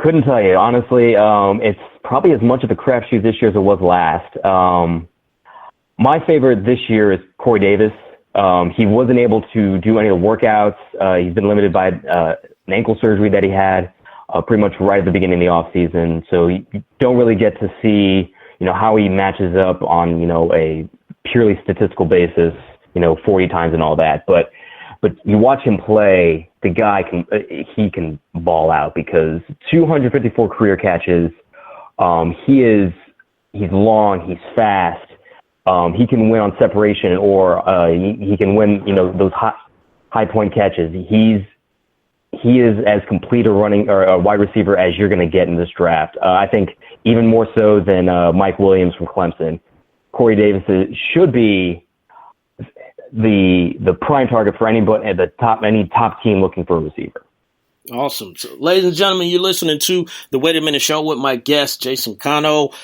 Couldn't tell you, honestly. It's probably as much of a crapshoot this year as it was last. My favorite this year is Corey Davis. He wasn't able to do any of the workouts. He's been limited by an ankle surgery that he had pretty much right at the beginning of the off season. So you don't really get to see, how he matches up on, a purely statistical basis, 40 times and all that. But you watch him play, the guy can ball out because 254 career catches. He's long, he's fast. He can win on separation, or he can win, those high point catches. He is as complete a running or a wide receiver as you're going to get in this draft. I think even more so than Mike Williams from Clemson. Corey Davis should be the prime target for anybody at any top team looking for a receiver. Awesome. So, ladies and gentlemen, you're listening to the Wait a Minute Show with my guest, Jason Kanno,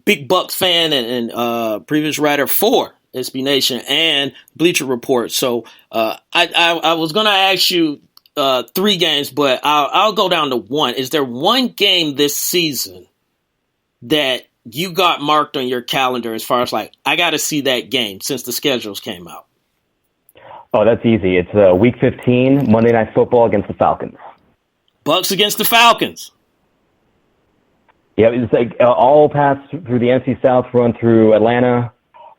big Bucs fan and previous writer for SB Nation and Bleacher Report. So I was going to ask you 3 games, but I'll go down to 1. Is there one game this season that you got marked on your calendar as far as I got to see that game since the schedules came out? Oh, that's easy. It's Week 15, Monday Night Football against the Falcons. Bucs against the Falcons. Yeah, it's all paths through the NFC South run through Atlanta.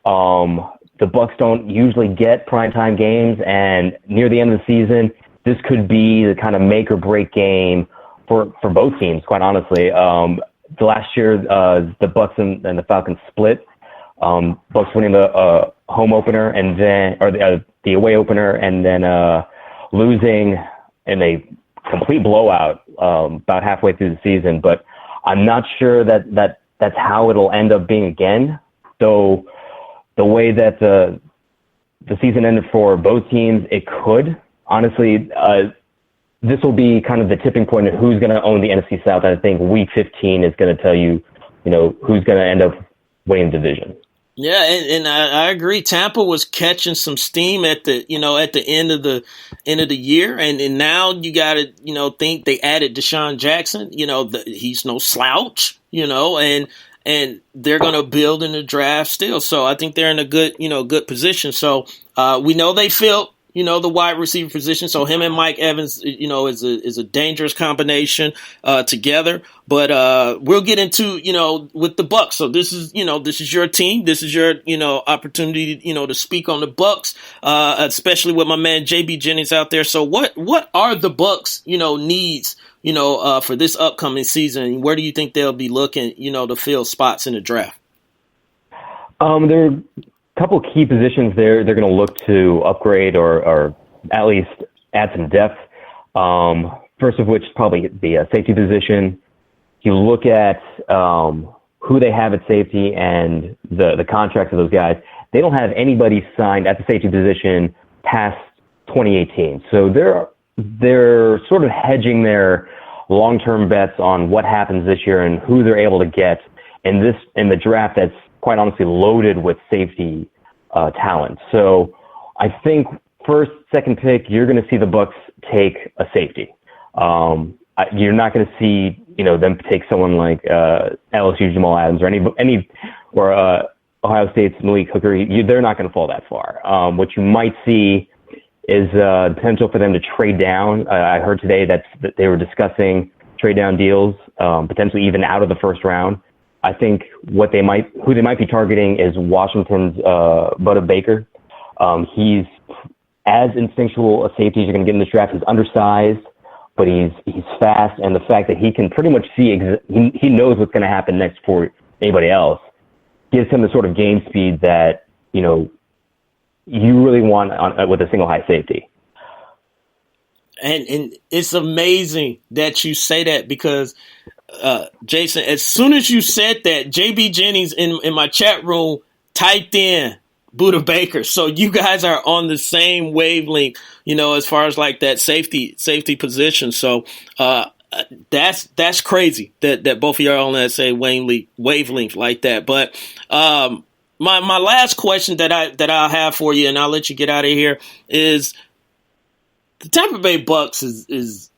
The Bucs don't usually get primetime games, and near the end of the season, this could be the kind of make or break game for both teams, quite honestly. The last year, the Bucs and the Falcons split. Bucs winning the home opener and then, or the away opener, and then losing in a complete blowout about halfway through the season. But I'm not sure that's how it'll end up being again. So the way that the season ended for both teams, it could. Honestly, this will be kind of the tipping point of who's going to own the NFC South. I think Week 15 is going to tell you, who's going to end up winning the division. Yeah, and I agree. Tampa was catching some steam at the end of the year, and now you got to think they added Deshaun Jackson. He's no slouch. And they're going to build in the draft still. So I think they're in a good position. So we know they filled the wide receiver position. So him and Mike Evans, is a dangerous combination together. But we'll get into, with the Bucs. So this is your team. This is your, opportunity, to speak on the Bucs, especially with my man JB Jennings out there. So what are the Bucs, needs, for this upcoming season? Where do you think they'll be looking, to fill spots in the draft? There are couple key positions they're going to look to upgrade or at least add some depth. First of which is probably the safety position. You look at who they have at safety and the contracts of those guys. They don't have anybody signed at the safety position past 2018. So they're sort of hedging their long-term bets on what happens this year and who they're able to get in the draft that's quite honestly loaded with safety talent. So I think first, second pick, you're going to see the Bucs take a safety. You're not going to see them take someone like LSU Jamal Adams or Ohio State's Malik Hooker. They're not going to fall that far. What you might see is the potential for them to trade down. I heard today that they were discussing trade down deals, potentially even out of the first round. I think who they might be targeting is Washington's Budda Baker. He's as instinctual a safety as you're going to get in this draft. He's undersized, but he's fast, and the fact that he can pretty much see he knows what's going to happen next for anybody else gives him the sort of game speed that you really want with a single high safety. And it's amazing that you say that because, Jason, as soon as you said that, JB Jennings in my chat room typed in Budda Baker. So you guys are on the same wavelength, as far as like that safety position. So that's crazy that both of you are on that same wavelength like that. But my last question that I'll have for you, and I'll let you get out of here, is the Tampa Bay Bucs is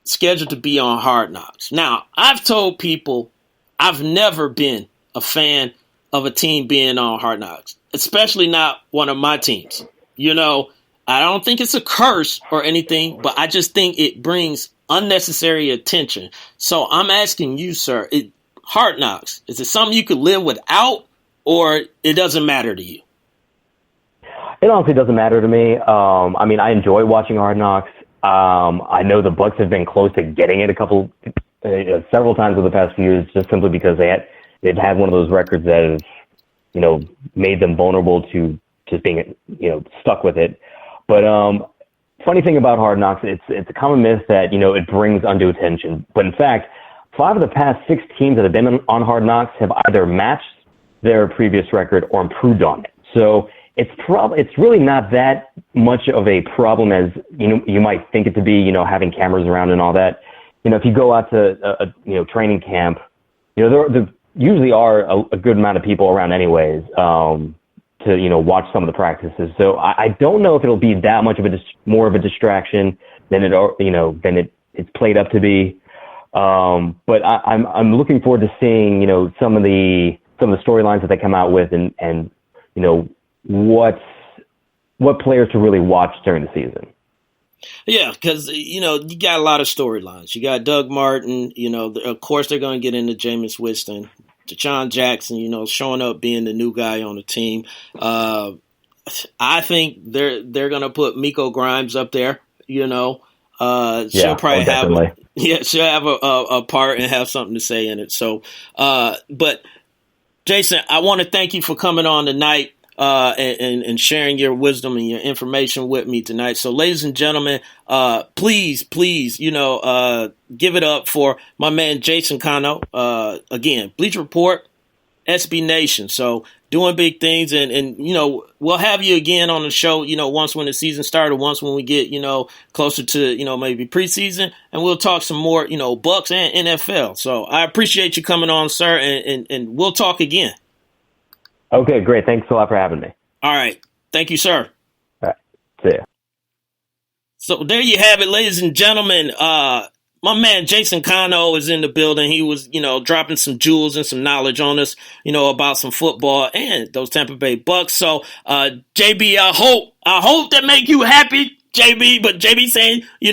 scheduled to be on Hard Knocks. Now, I've told people I've never been a fan of a team being on Hard Knocks, especially not one of my teams. You know, I don't think it's a curse or anything, but I just think it brings unnecessary attention. So I'm asking you, sir, Hard Knocks, is it something you could live without, or it doesn't matter to you? It honestly doesn't matter to me. I mean, I enjoy watching Hard Knocks. I know the Bucks have been close to getting it several times over the past few years, just simply because they've had one of those records that has, you know, made them vulnerable to just being, you know, stuck with it. But funny thing about Hard Knocks, it's a common myth that, you know, it brings undue attention. But in fact, 5 of the past 6 teams that have been on Hard Knocks have either matched their previous record or improved on it. So it's really not that much of a problem as, you know, you might think it to be, you know, having cameras around and all that. You know, if you go out to a training camp, you know, there usually are a good amount of people around anyways, to, you know, watch some of the practices. So I don't know if it'll be that much of more of a distraction than it's played up to be. But I'm looking forward to seeing, you know, some of the storylines that they come out with and you know, what players to really watch during the season. Yeah, because, you know, you got a lot of storylines. You got Doug Martin, you know, of course they're going to get into Jameis Winston, Deshaun Jackson, you know, showing up being the new guy on the team. I think they're going to put Miko Grimes up there, you know. She'll probably she'll have a part and have something to say in it. So, but Jason, I want to thank you for coming on tonight. And sharing your wisdom and your information with me tonight. So, ladies and gentlemen, please, you know, give it up for my man Jason Kanno. Again, Bleacher Report, SB Nation. So, doing big things, and you know, we'll have you again on the show. You know, once when the season started, once when we get, you know, closer to, you know, maybe preseason, and we'll talk some more, you know, Bucks and NFL. So, I appreciate you coming on, sir, and we'll talk again. Okay, great. Thanks a lot for having me. All right. Thank you, sir. All right. See ya. So there you have it, ladies and gentlemen. My man Jason Kanno is in the building. He was, you know, dropping some jewels and some knowledge on us, you know, about some football and those Tampa Bay Bucks. So, JB, I hope that make you happy, JB, but JB saying, you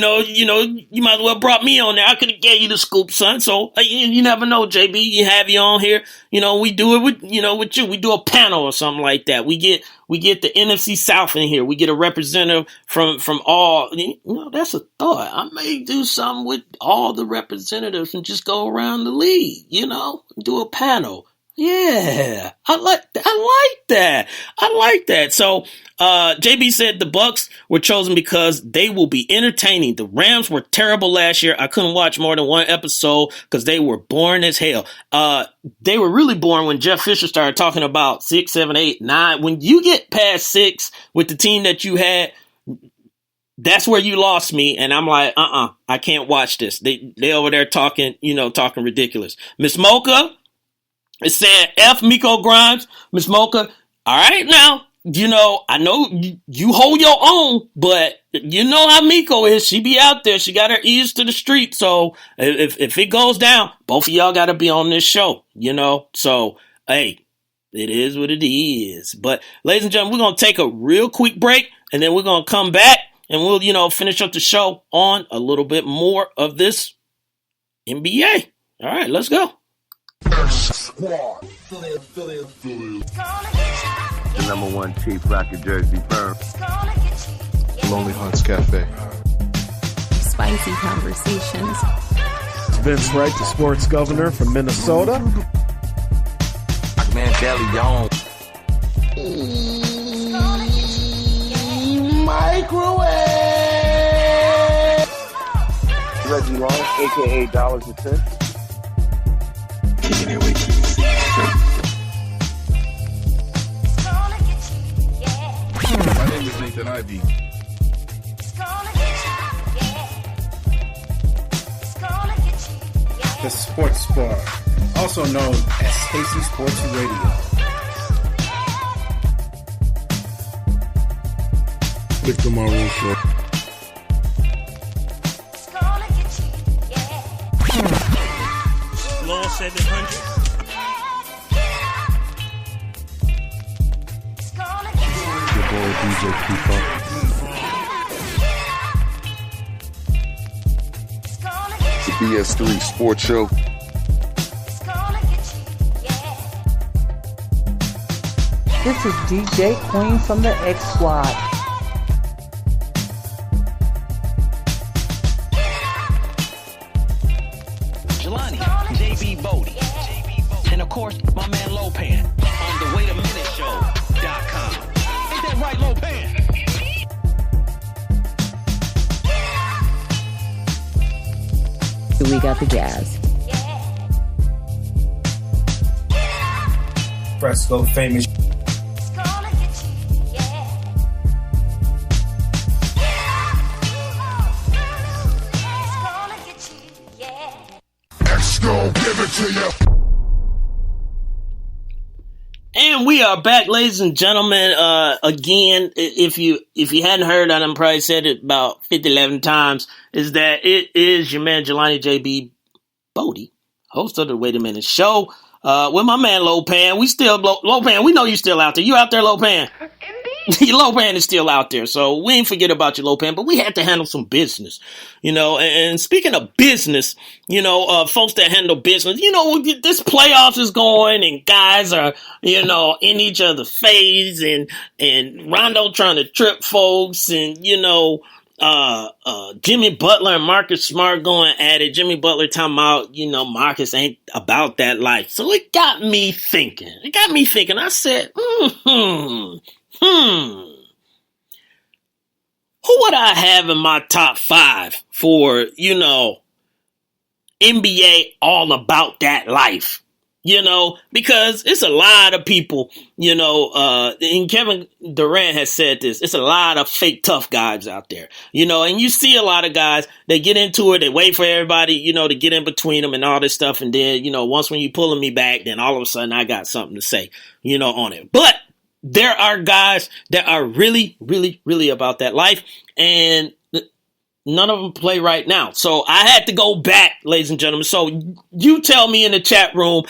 might as well brought me on there. I could have gave you the scoop, son. So you never know, JB. You have you on here. You know, we do it with you. We do a panel or something like that. We get the NFC South in here. We get a representative from all. You know, that's a thought. I may do something with all the representatives and just go around the league. You know, do a panel. Yeah, I like that. So, JB said the Bucks were chosen because they will be entertaining. The Rams were terrible last year. I couldn't watch more than one episode because they were boring as hell. They were really boring when Jeff Fisher started talking about 6, 7, 8, 9. When you get past 6 with the team that you had, that's where you lost me. And I'm like, I can't watch this. They over there talking ridiculous. Miss Mocha is saying F Miko Grimes. Miss Mocha, all right now. You know, I know you hold your own, but you know how Miko is. She be out there. She got her ears to the street. So if it goes down, both of y'all got to be on this show, you know. So, hey, it is what it is. But, ladies and gentlemen, we're going to take a real quick break, and then we're going to come back, and we'll, you know, finish up the show on a little bit more of this NBA. All right, let's go. The #1 cheap rocket jersey firm. Lonely Hearts Cafe. Spicy conversations. Vince Wright, the sports governor from Minnesota. Man, Deleon. Microwave. Reggie Long, a.k.a. Dollars and Cents. My name is Nathan Ivey. The Sports Bar, also known as Stacy Sports Radio. Victor Maroon Show. Law 700. Your boy DJ P-Funk. The BS3 Sports Show. This is DJ Queen from the X Squad. Jelani, JB Bodie, and of course, my man Lopan on the Wait a Minute Show.com. Ain't that right, Lopan? We got the jazz. Fresco famous. And we are back, ladies and gentlemen. Again, if you hadn't heard, I done probably said it about 50, 11 times, is that it is your man Jelani JB Bodie, host of the Wait a Minute Show, with my man Lopan. Lopan, we know you still out there. You out there, Lopan? Lopan is still out there, so we ain't forget about you, Lopan, but we had to handle some business, and speaking of business, folks that handle business, this playoffs is going and guys are, in each other's face and Rondo trying to trip folks and, Jimmy Butler and Marcus Smart going at it. Jimmy Butler talking about, Marcus ain't about that life. So it got me thinking. I said, who would I have in my top 5 for, NBA all about that life? Because it's a lot of people, and Kevin Durant has said this, it's a lot of fake tough guys out there, and you see a lot of guys, they get into it, they wait for everybody, to get in between them and all this stuff. And then, once when you pulling me back, then all of a sudden I got something to say, on it. But there are guys that are really, really, really about that life, and none of them play right now. So I had to go back, ladies and gentlemen. So you tell me in the chat room,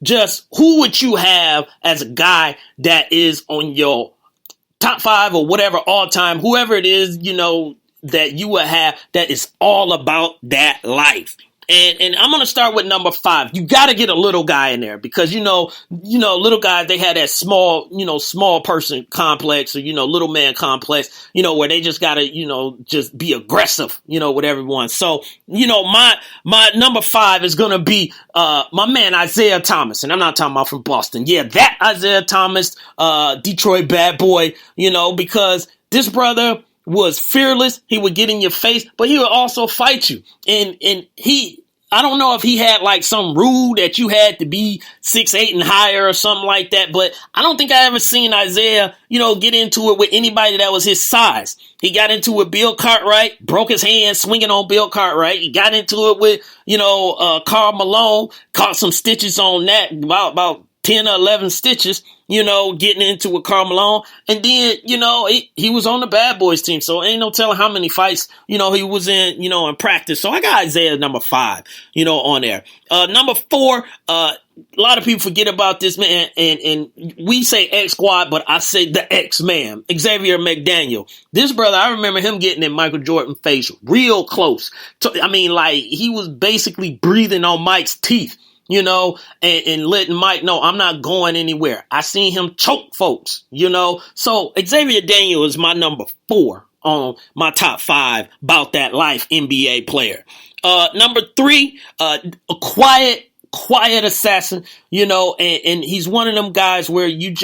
just who would you have as a guy that is on your top 5 or whatever all time, whoever it is, that you would have that is all about that life. And I'm going to start with number 5. You got to get a little guy in there because, little guys, they had that small person complex or, little man complex, where they just got to, just be aggressive, with everyone. So, my number 5 is going to be my man Isaiah Thomas. And I'm not talking about from Boston. Yeah, that Isaiah Thomas, Detroit bad boy, because this brother was fearless. He would get in your face, but he would also fight you. And I don't know if he had like some rule that you had to be 6'8" and higher or something like that, but I don't think I ever seen Isaiah, get into it with anybody that was his size. He got into it with Bill Cartwright, broke his hand swinging on Bill Cartwright. He got into it with, Karl Malone, caught some stitches on that, about 10 or 11 stitches, getting into with Karl Malone. And then, he was on the Bad Boys team. So ain't no telling how many fights, he was in, in practice. So I got Isaiah number 5, on there. Number 4, a lot of people forget about this man. And we say X Squad, but I say the X Man, Xavier McDaniel. This brother, I remember him getting in Michael Jordan's face real close. He was basically breathing on Mike's teeth. And letting Mike know I'm not going anywhere. I seen him choke folks, So Xavier Daniel is my number 4 on my top 5 about that life NBA player. Number 3, a quiet assassin, and he's one of them guys where you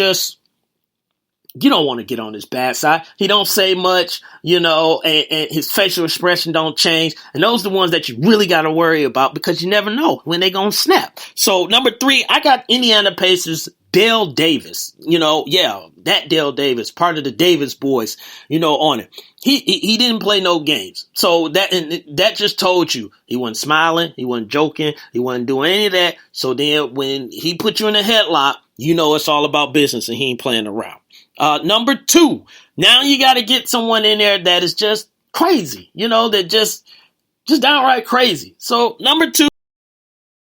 don't want to get on his bad side. He don't say much, and his facial expression don't change. And those are the ones that you really got to worry about because you never know when they going to snap. So number 3, I got Indiana Pacers, Dale Davis. That Dale Davis, part of the Davis boys, on it. He didn't play no games. So that just told you he wasn't smiling. He wasn't joking. He wasn't doing any of that. So then when he put you in a headlock, it's all about business and he ain't playing around. Number 2, now you got to get someone in there that is just crazy, that just downright crazy. So number 2,